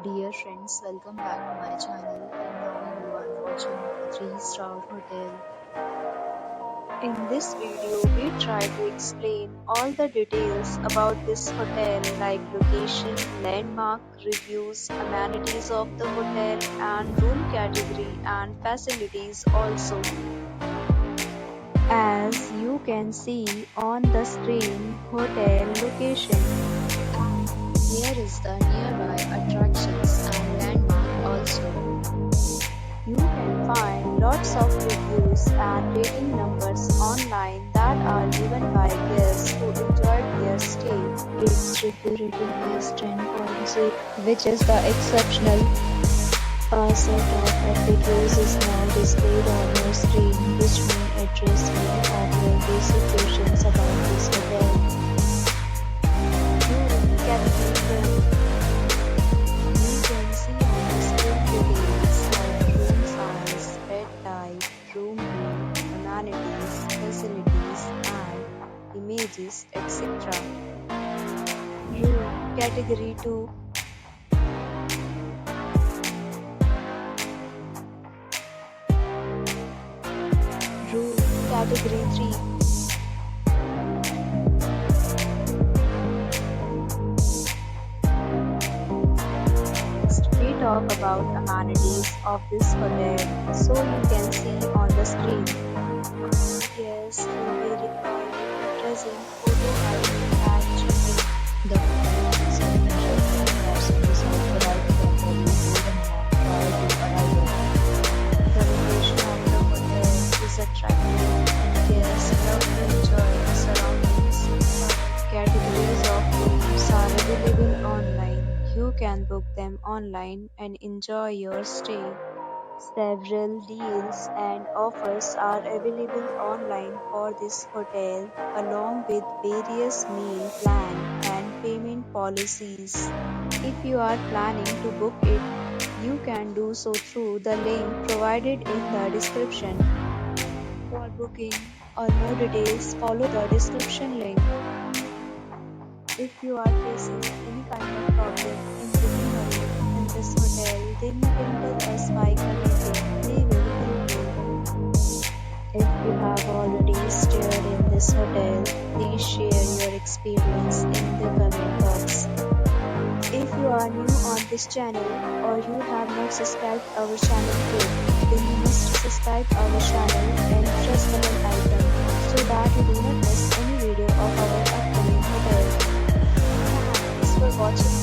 Dear friends, welcome back to my channel, and now you are watching a 3-star hotel. In this video, we try to explain all the details about this hotel like location, landmark, reviews, amenities of the hotel and room category and facilities also. As you can see on the screen, hotel location. Here is the nearby attractions and landmark also. You can find lots of reviews and rating numbers online that are given by guests who enjoyed their stay. Its review rating is 10.0, which is the exceptional. A set of reviews is now displayed on your screen, which may address many of your basic questions about this hotel. You can see on the screen details like room size, bed type, room name, amenities, facilities, and images, etc. Room category 2. Room category 3. We talk about amenities of this hotel, so you can see on the screen. Yes, you will be required to present photo ID and check-in. The hotel is a service authorized temporarily prior to arrival. The location of the hotel is attractive and guests love to enjoy the surroundings. Categories of rooms are available online. You can book them online and enjoy your stay. Several deals and offers are available online for this hotel, along with various meal plan and payment policies. If you are planning to book it, you can do so through the link provided in the description. For booking or more details, follow the description link. If you are facing any kind of problem in booking a room in this hotel, then you can tell us by commenting. We will help you. If you have already stayed in this hotel, please share your experience in the comment box. If you are new on this channel or you have not subscribed our channel yet, then you must subscribe our channel and press the bell icon so that you do not miss any video of our upcoming hotel. Thanks for watching.